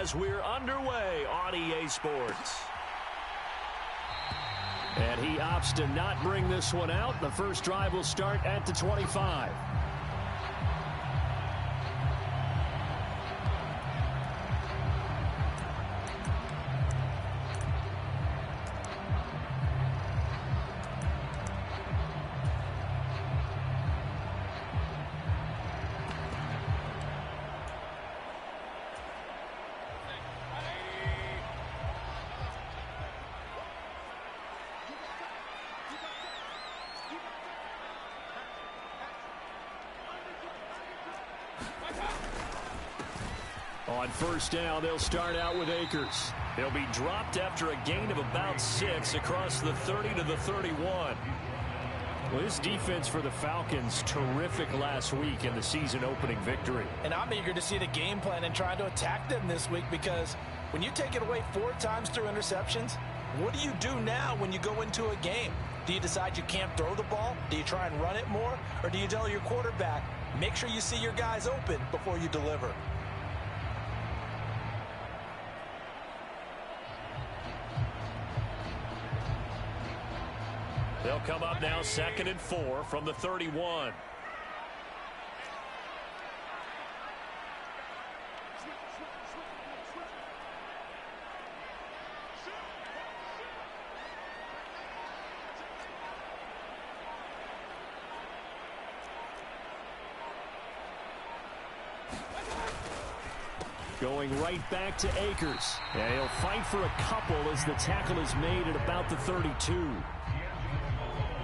as we're underway on EA Sports. And he opts to not bring this one out. The first drive will start at the 25. On first down, they'll start out with Akers. He'll be dropped after a gain of about 6 across the 30 to the 31. Well, this defense for the Falcons, terrific last week in the season-opening victory. And I'm eager to see the game plan and trying to attack them this week, because when you take it away 4 times through interceptions, what do you do now when you go into a game? Do you decide you can't throw the ball? Do you try and run it more? Or do you tell your quarterback, make sure you see your guys open before you deliver? They'll come up now 2nd and 4 from the 31. Going right back to Akers. And he'll fight for a couple as the tackle is made at about the 32.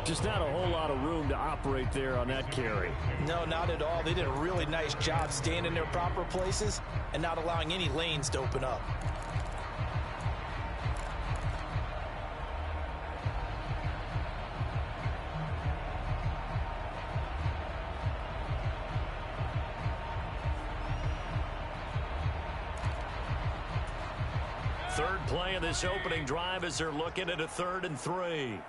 Just not a whole lot of room to operate there on that carry. No, not at all. They did a really nice job staying in their proper places and not allowing any lanes to open up. Third play of this opening drive as they're looking at a 3rd and 3.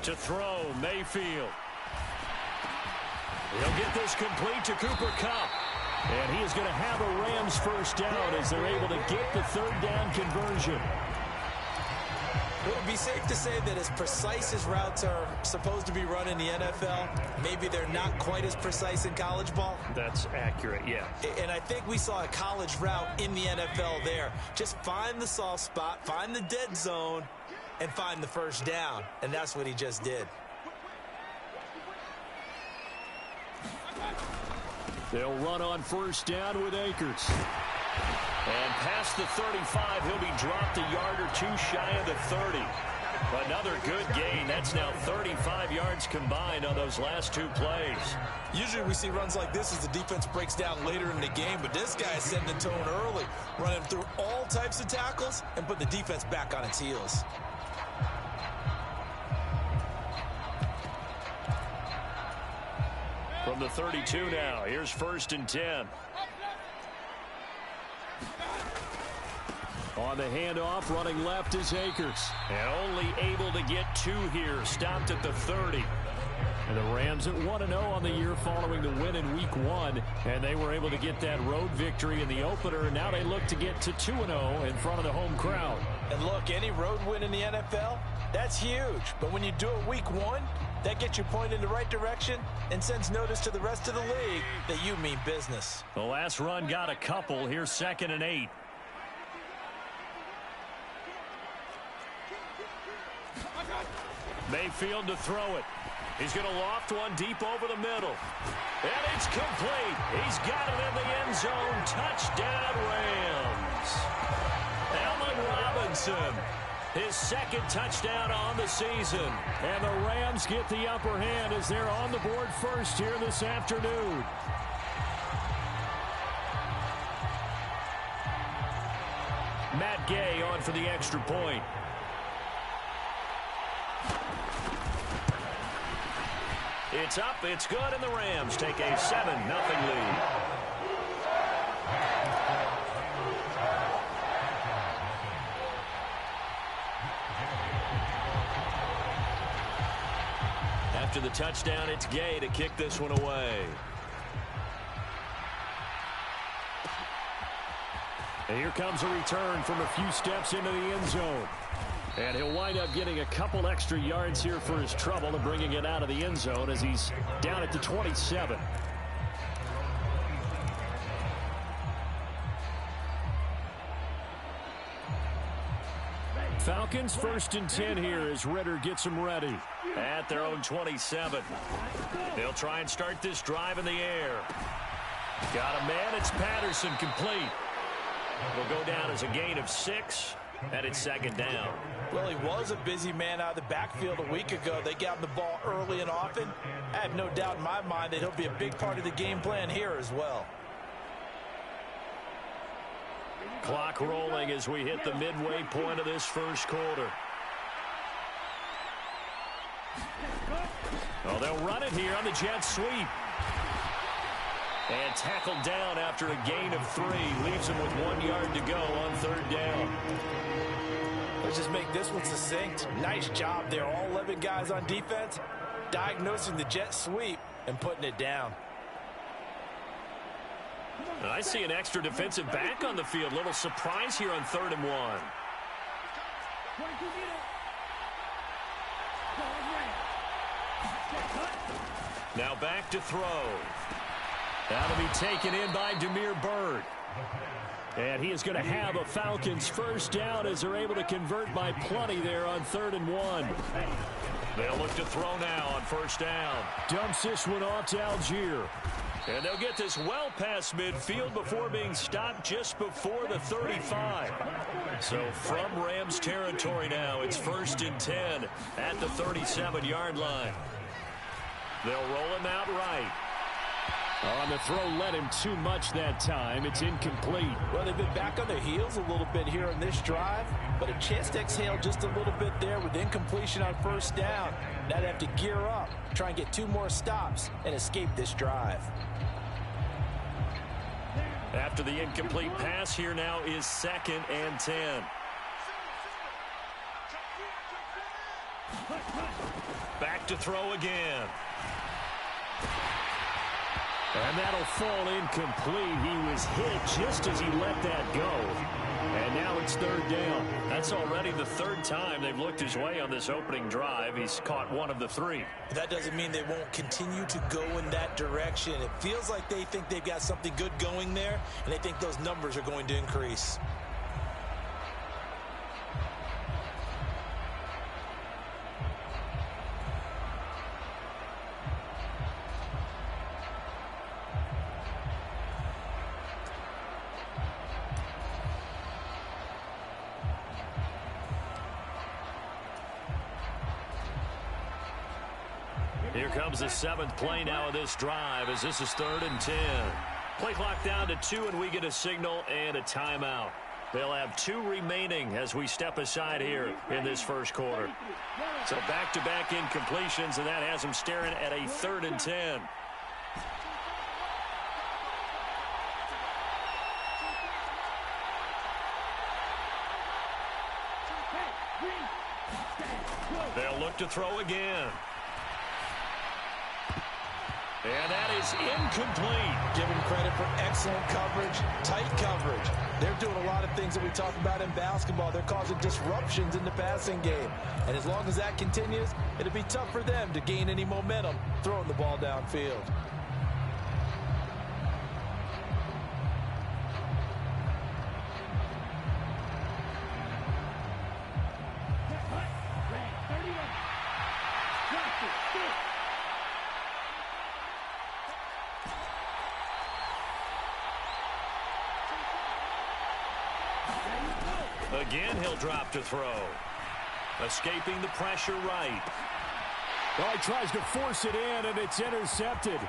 To throw, Mayfield. He'll get this complete to Cooper Kupp. And he is going to have a Rams first down as they're able to get the 3rd down conversion. It would be safe to say that as precise as routes are supposed to be run in the NFL, maybe they're not quite as precise in college ball. That's accurate, yeah. And I think we saw a college route in the NFL there. Just find the soft spot, find the dead zone, and find the first down. And that's what he just did. They'll run on first down with Akers. And past the 35, he'll be dropped a yard or 2 shy of the 30. Another good gain. That's now 35 yards combined on those last 2 plays. Usually we see runs like this as the defense breaks down later in the game, but this guy is setting the tone early, running through all types of tackles and put the defense back on its heels. From the 32 now, here's 1st and 10. On the handoff, running left is Akers. And only able to get 2 here, stopped at the 30. And the Rams at 1-0 on the year following the win in Week 1. And they were able to get that road victory in the opener. And now they look to get to 2-0 in front of the home crowd. And look, any road win in the NFL, that's huge. But when you do it Week 1, that gets you pointed in the right direction and sends notice to the rest of the league that you mean business. The last run got a couple. Here's 2nd and 8. Mayfield to throw it. He's going to loft one deep over the middle. And it's complete. He's got it in the end zone. Touchdown, Rams. Allen Robinson, his 2nd touchdown on the season. And the Rams get the upper hand as they're on the board first here this afternoon. Matt Gay on for the extra point. It's up, it's good, and the Rams take a 7-0 lead. After the touchdown, it's Gay to kick this one away. And here comes a return from a few steps into the end zone. And he'll wind up getting a couple extra yards here for his trouble and bringing it out of the end zone as he's down at the 27. Falcons 1st and 10 here as Ritter gets them ready at their own 27. They'll try and start this drive in the air. Got a man. It's Patterson, complete. Will go down as a gain of 6, and it's 2nd down. Well, he was a busy man out of the backfield a week ago. They got him the ball early and often. I have no doubt in my mind that he'll be a big part of the game plan here as well. Clock rolling as we hit the midway point of this first quarter. Oh, they'll run it here on the jet sweep. And tackled down after a gain of 3. Leaves him with 1 yard to go on 3rd down. Let's just make this one succinct. Nice job there. All 11 guys on defense diagnosing the jet sweep and putting it down. I see an extra defensive back on the field. Little surprise here on 3rd and 1. Now back to throw. That'll be taken in by Damiere Byrd. And he is going to have a Falcons 1st down as they're able to convert by plenty there on 3rd and 1. They'll look to throw now on 1st down. Dumps this one off to Algier. And they'll get this well past midfield before being stopped just before the 35. So from Rams territory now, it's 1st and 10 at the 37-yard line. They'll roll him out right. On the throw, led him too much that time. It's incomplete. Well, they've been back on their heels a little bit here in this drive, but a chance to exhale just a little bit there with incompletion on 1st down. Now they have to gear up, try and get 2 more stops, and escape this drive. After the incomplete pass, here now is 2nd and 10. Back to throw again. And that'll fall incomplete. He was hit just as he let that go. And now it's 3rd down. That's already the 3rd time they've looked his way on this opening drive. He's caught 1 of the 3. That doesn't mean they won't continue to go in that direction. It feels like they think they've got something good going there, and they think those numbers are going to increase. Here comes the 7th play now of this drive as this is 3rd and 10. Play clock down to 2 and we get a signal and a timeout. They'll have 2 remaining as we step aside here in this first quarter. So back-to-back incompletions, and that has them staring at a 3rd and 10. They'll look to throw again. And that is incomplete. Give him credit for excellent coverage, tight coverage. They're doing a lot of things that we talk about in basketball. They're causing disruptions in the passing game. And as long as that continues, it'll be tough for them to gain any momentum throwing the ball downfield. Again, he'll drop to throw. Escaping the pressure right. Well, he tries to force it in, and it's intercepted.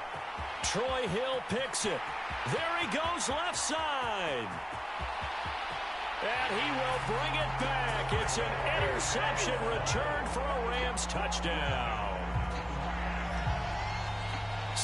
Troy Hill picks it. There he goes left side. And he will bring it back. It's an interception return for a Rams touchdown.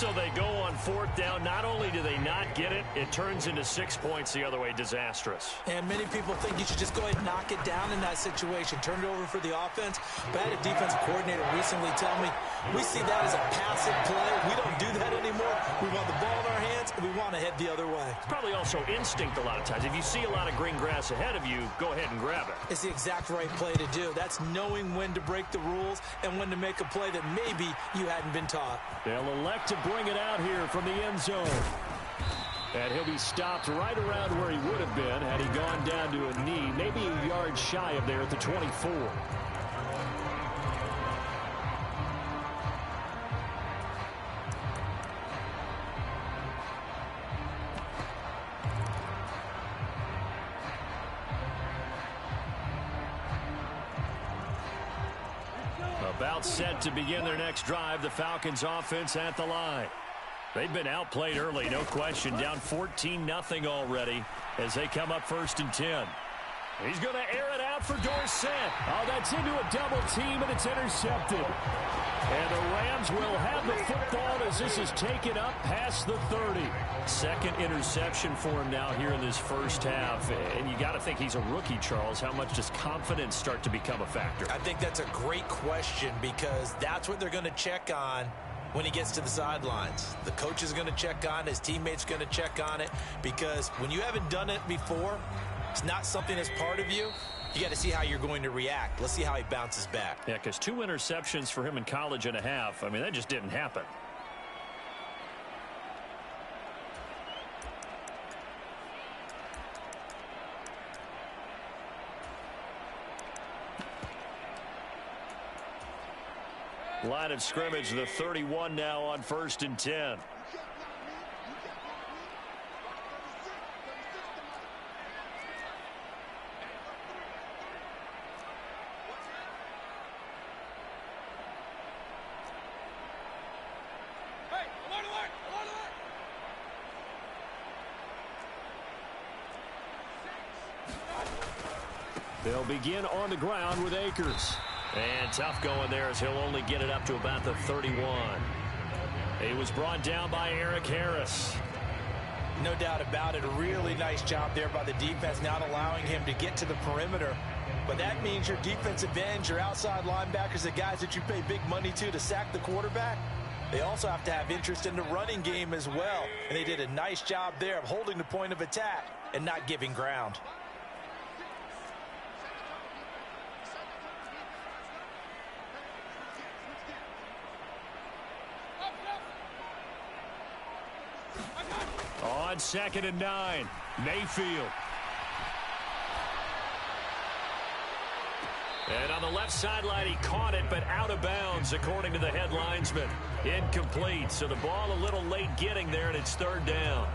So they go on fourth down. Not only do they not get it, it turns into 6 points the other way. Disastrous. And many people think you should just go ahead and knock it down in that situation. Turn it over for the offense. But I had a defensive coordinator recently tell me, we see that as a passive play. We don't do that anymore. We want the ball in our hands, and we want to head the other way. It's probably also instinct a lot of times. If you see a lot of green grass ahead of you, go ahead and grab it. It's the exact right play to do. That's knowing when to break the rules and when to make a play that maybe you hadn't been taught. They'll elect to bring it out here from the end zone. And he'll be stopped right around where he would have been had he gone down to a knee, maybe a yard shy of there at the 24. About set to begin their next drive, the Falcons offense at the line. They've been outplayed early, no question. Down 14-0 already as they come up 1st and 10. He's going to air it out for Dorsett. Oh, that's into a double team, and it's intercepted. And the Rams will have the football as this is taken up past the 30. Second interception for him now here in this first half. And you got to think he's a rookie, Charles. How much does confidence start to become a factor? I think that's a great question because that's what they're going to check on when he gets to the sidelines. The coach is going to check on it. His teammates going to check on it because when you haven't done it before, it's not something that's part of you. You got to see how you're going to react. Let's see how he bounces back. Yeah, because 2 interceptions for him in college and a half. I mean, that just didn't happen. Line of scrimmage, the 31 now on 1st and 10. They'll begin on the ground with Akers. And tough going there as he'll only get it up to about the 31. He was brought down by Eric Harris. No doubt about it. A really nice job there by the defense, not allowing him to get to the perimeter. But that means your defensive ends, your outside linebackers, the guys that you pay big money to sack the quarterback, they also have to have interest in the running game as well. And they did a nice job there of holding the point of attack and not giving ground. On 2nd and 9, Mayfield. And on the left sideline, he caught it, but out of bounds, according to the head linesman. Incomplete, so the ball a little late getting there, and it's 3rd down.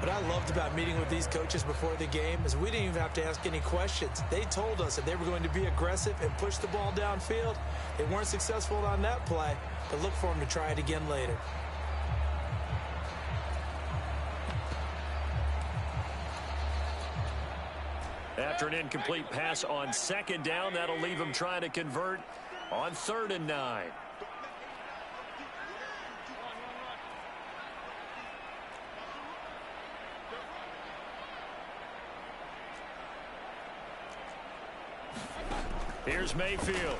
What I loved about meeting with these coaches before the game is we didn't even have to ask any questions. They told us that they were going to be aggressive and push the ball downfield. They weren't successful on that play, but look for them to try it again later. After an incomplete pass on 2nd down, that'll leave him trying to convert on 3rd and 9. Here's Mayfield.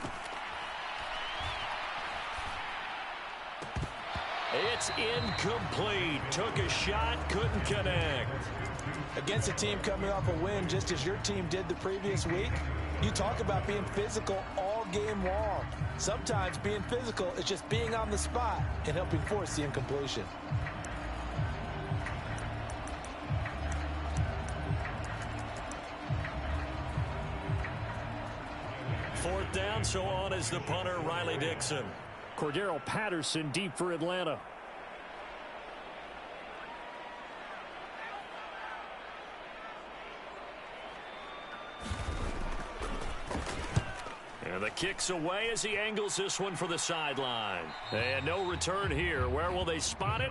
It's incomplete. Took a shot, couldn't connect. Against a team coming off a win just as your team did the previous week, you talk about being physical all game long. Sometimes being physical is just being on the spot and helping force the incompletion. Fourth down, so on is the punter, Riley Dixon. Cordero Patterson deep for Atlanta. And the kick's away as he angles this one for the sideline. And no return here. Where will they spot it?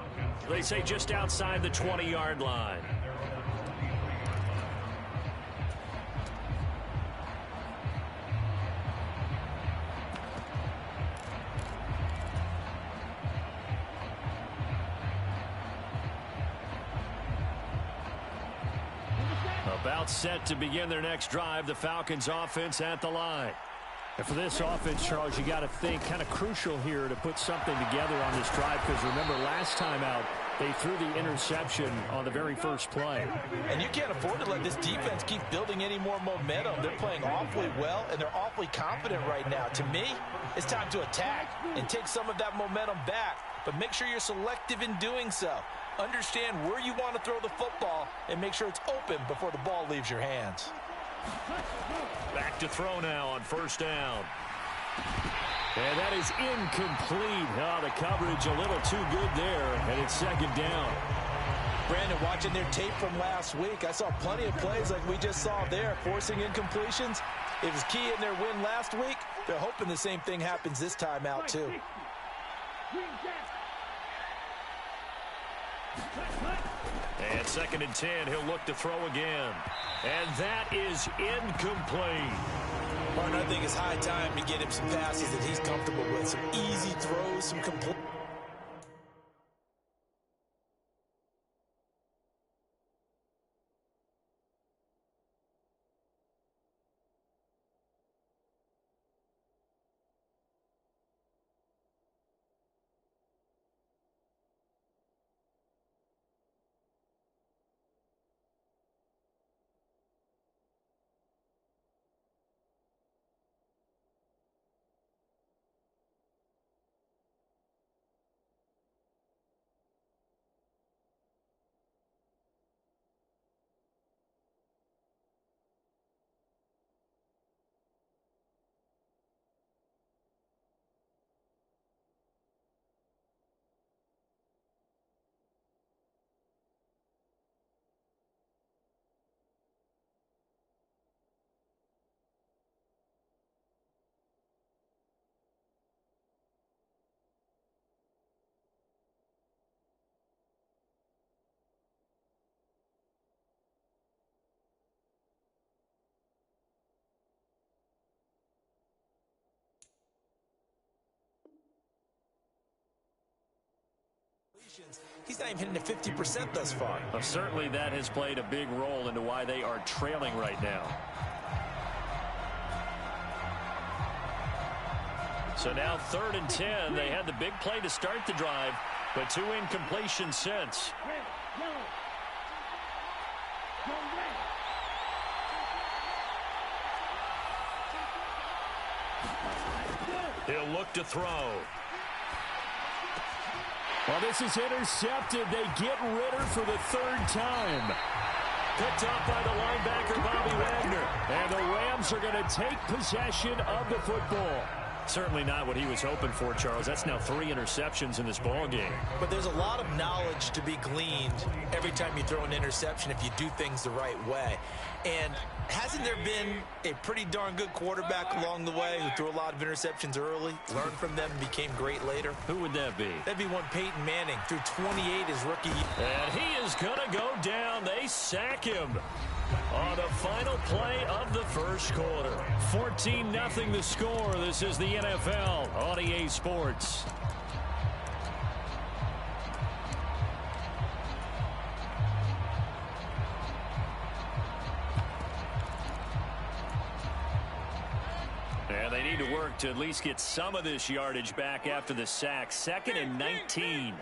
They say just outside the 20-yard line. About set to begin their next drive, the Falcons offense at the line. And for this offense, Charles, you got to think kind of crucial here to put something together on this drive, because remember last time out, they threw the interception on the very first play. And you can't afford to let this defense keep building any more momentum. They're playing awfully well, and they're awfully confident right now. To me, it's time to attack and take some of that momentum back, but make sure you're selective in doing so. Understand where you want to throw the football and make sure it's open before the ball leaves your hands. Back to throw now on first down. And that is incomplete. Oh, the coverage a little too good there, and it's second down. Brandon, watching their tape from last week, I saw plenty of plays like we just saw there, forcing incompletions. It was key in their win last week. They're hoping the same thing happens this time out, too. And second and 10, he'll look to throw again. And that is incomplete. Martin, I think it's high time to get him some passes that he's comfortable with. Some easy throws, some complete. He's not even hitting the 50% thus far. Well, certainly that has played a big role into why they are trailing right now. So now 3rd and 10. They had the big play to start the drive, but 2 incompletions since. He'll look to throw. Well, this is intercepted. They get Ritter for the 3rd time. Picked up by the linebacker, Bobby Wagner. And the Rams are going to take possession of the football. Certainly not what he was hoping for, Charles. That's now 3 interceptions in this ball game. But there's a lot of knowledge to be gleaned every time you throw an interception if you do things the right way. And hasn't there been a pretty darn good quarterback along the way who threw a lot of interceptions early, learned from them, and became great later? Who would that be? That'd be one Peyton Manning, threw 28 his rookie year. And he is going to go down. They sack him on the final play of the first quarter. 14-0 the score. This is the NFL on EA Sports. And they need to work to at least get some of this yardage back after the sack. 2nd and 19.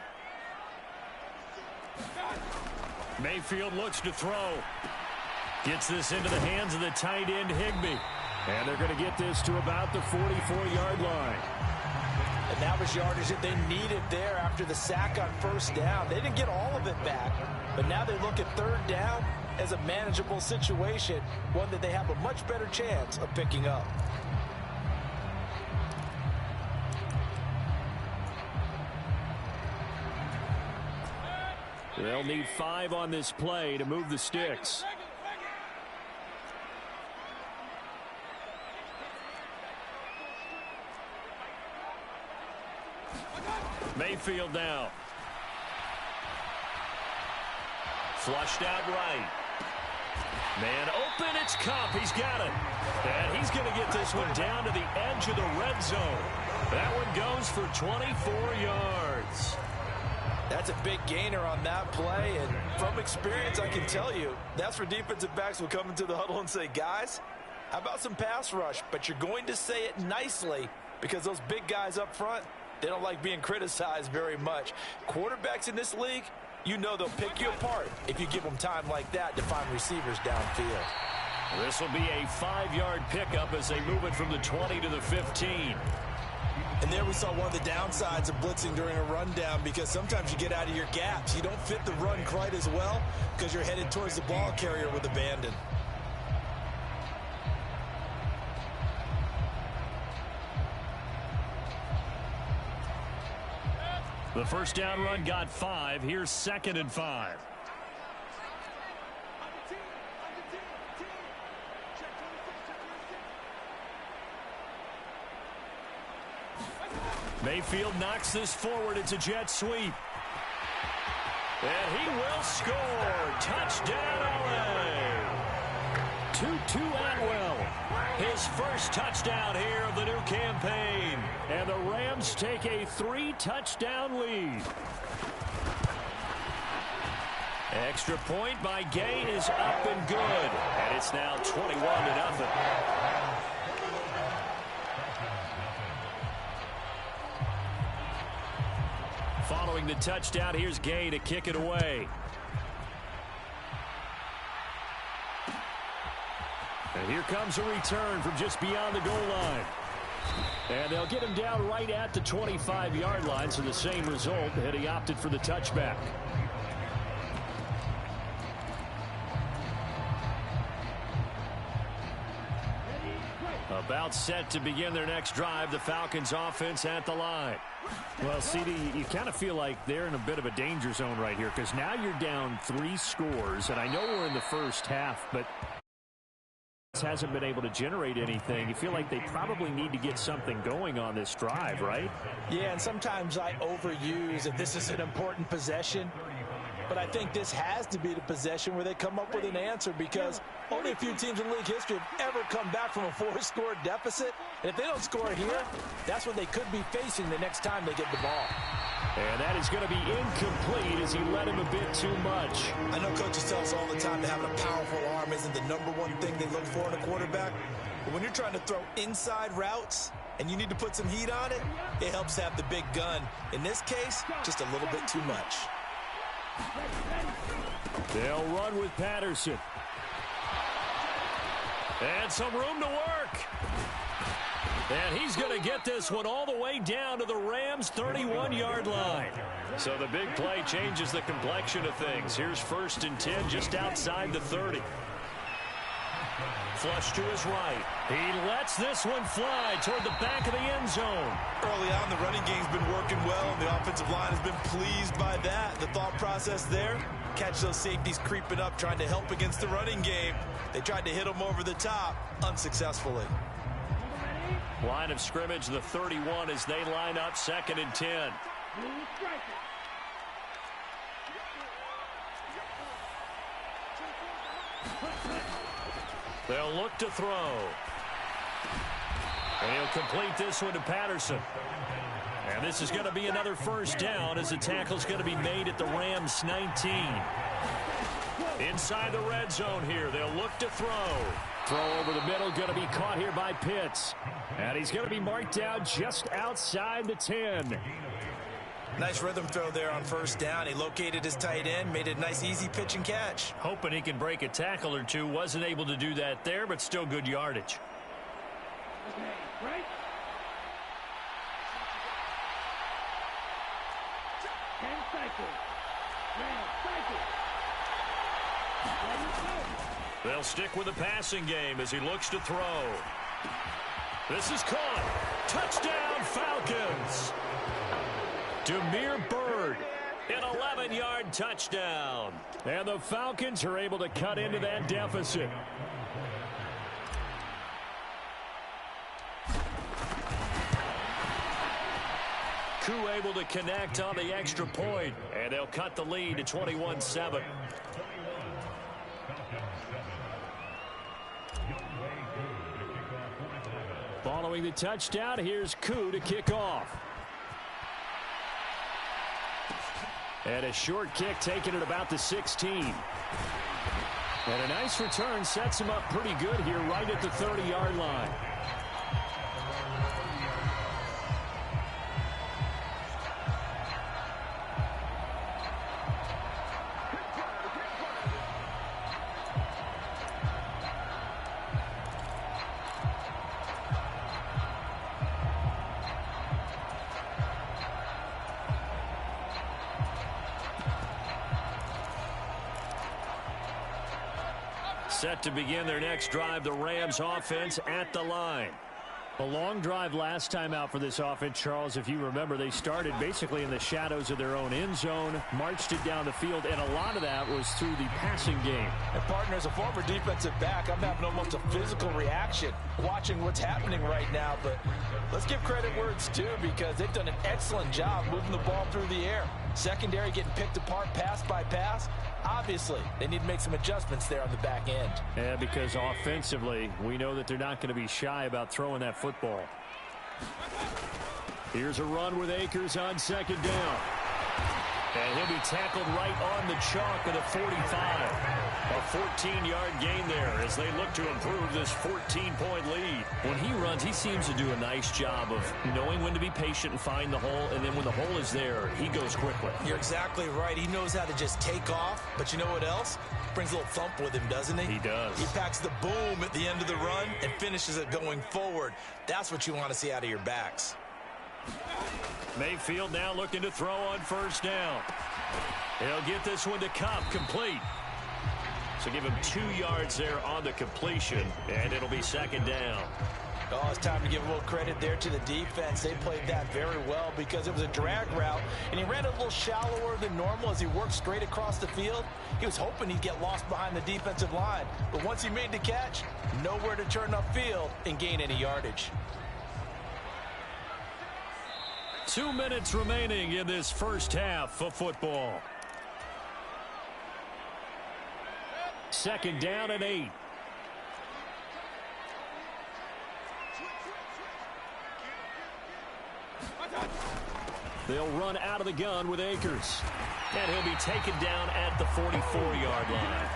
Mayfield looks to throw. Gets this into the hands of the tight end, Higbee. And they're going to get this to about the 44-yard line. And that was yardage that they needed there after the sack on first down. They didn't get all of it back, but now they look at 3rd down as a manageable situation, one that they have a much better chance of picking up. They'll need 5 on this play to move the sticks. Mayfield now. Flushed out right. Man open, it's Cup. He's got it. And he's going to get this one down to the edge of the red zone. That one goes for 24 yards. That's a big gainer on that play, and from experience, I can tell you, that's where defensive backs will come into the huddle and say, guys, how about some pass rush? But you're going to say it nicely because those big guys up front, they don't like being criticized very much. Quarterbacks in this league, you know they'll pick you apart if you give them time like that to find receivers downfield. This will be a 5-yard pickup as they move it from the 20 to the 15. And there we saw one of the downsides of blitzing during a rundown because sometimes you get out of your gaps. You don't fit the run quite as well because you're headed towards the ball carrier with abandon. The first down run got 5. Here's 2nd and 5. Mayfield knocks this forward. It's a jet sweep. And he will score. Touchdown, LA. 2-2 Atwell. His first touchdown here of the new campaign. And the Rams take a 3-touchdown lead. Extra point by Gay is up and good. And it's now 21-0. Following the touchdown, here's Gay to kick it away. And here comes a return from just beyond the goal line. And they'll get him down right at the 25-yard line, so the same result, and he opted for the touchback. About set to begin their next drive, the Falcons offense at the line. Well, CD, you kind of feel like they're in a bit of a danger zone right here because now you're down 3 scores, and I know we're in the first half, but hasn't been able to generate anything. You feel like they probably need to get something going on this drive, right? Yeah, and sometimes I overuse that this is an important possession. But I think this has to be the possession where they come up with an answer because only a few teams in league history have ever come back from a 4-score deficit. And if they don't score here, that's what they could be facing the next time they get the ball. And that is going to be incomplete as he led him a bit too much. I know coaches tell us all the time that having a powerful arm isn't the #1 thing they look for in a quarterback. But when you're trying to throw inside routes and you need to put some heat on it, it helps have the big gun. In this case, just a little bit too much. They'll run with Patterson. And some room to work. And he's going to get this one all the way down to the Rams' 31-yard line. So the big play changes the complexion of things. Here's 1st and 10 just outside the 30. Flush to his right. He lets this one fly toward the back of the end zone. Early on, the running game's been working well, and the offensive line has been pleased by that. The thought process there, catch those safeties creeping up, trying to help against the running game. They tried to hit them over the top, unsuccessfully. Line of scrimmage, the 31 as they line up 2nd and 10. They'll look to throw. And he'll complete this one to Patterson. And this is going to be another first down as the tackle's going to be made at the Rams' 19. Inside the red zone here, they'll look to throw. Throw over the middle, going to be caught here by Pitts. And he's going to be marked down just outside the 10. Nice rhythm throw there on 1st down. He located his tight end, made it a nice, easy pitch and catch. Hoping he can break a tackle or two. Wasn't able to do that there, but still good yardage. They'll stick with the passing game as he looks to throw. This is caught. Touchdown, Falcons. Demir Bird, an 11-yard touchdown. And the Falcons are able to cut into that deficit. Koo able to connect on the extra point, and they'll cut the lead to 21-7. Following the touchdown, here's Koo to kick off. And a short kick taken at about the 16. And a nice return sets him up pretty good here right at the 30-yard line. Set to begin their next drive, the Rams offense at the line. A long drive last time out for this offense, Charles. If you remember, they started basically in the shadows of their own end zone, marched it down the field, and a lot of that was through the passing game. And partner, as a former defensive back, I'm having almost a physical reaction watching what's happening right now. But let's give credit where it's due, because they've done an excellent job moving the ball through the air. Secondary getting picked apart pass by pass. Obviously, they need to make some adjustments there on the back end. Yeah, because offensively, we know that they're not going to be shy about throwing that football. Here's a run with Akers on second down. And he'll be tackled right on the chalk at a 45. A 14-yard gain there as they look to improve this 14-point lead. When he runs, he seems to do a nice job of knowing when to be patient and find the hole, and then when the hole is there, he goes quickly. You're exactly right. He knows how to just take off, but you know what else? Brings a little thump with him, doesn't he? He does. He packs the boom at the end of the run and finishes it going forward. That's what you want to see out of your backs. Mayfield now looking to throw on first down. He'll get this one to Cup, complete. So give him 2 yards there on the completion, and it'll be second down. Oh, it's time to give a little credit there to the defense. They played that very well because it was a drag route, and he ran a little shallower than normal as he worked straight across the field. He was hoping he'd get lost behind the defensive line, but once he made the catch, nowhere to turn upfield and gain any yardage. 2 minutes remaining in this first half of football. Second down and 8. They'll run out of the gun with Akers. And he'll be taken down at the 44-yard line.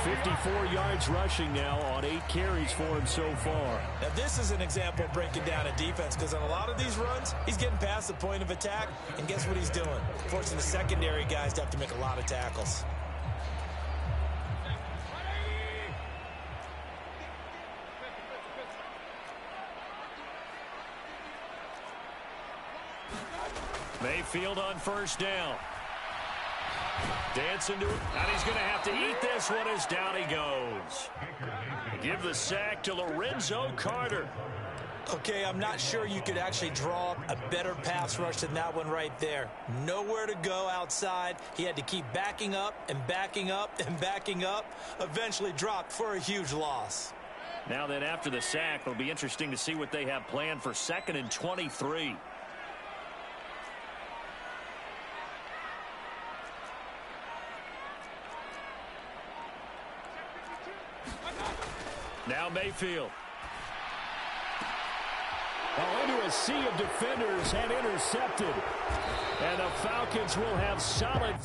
54 yards rushing now on 8 carries for him so far. Now, this is an example of breaking down a defense, because on a lot of these runs, he's getting past the point of attack, and guess what he's doing? Forcing the secondary guys to have to make a lot of tackles. Mayfield on first down. Dancing to it, and he's going to have to eat this one as down he goes. Give the sack to Lorenzo Carter. Okay, I'm not sure you could actually draw a better pass rush than that one right there. Nowhere to go outside. He had to keep backing up and backing up and backing up. Eventually dropped for a huge loss. Now then, after the sack, it'll be interesting to see what they have planned for 2nd and 23. Now Mayfield. Into a sea of defenders and intercepted. And the Falcons will have solid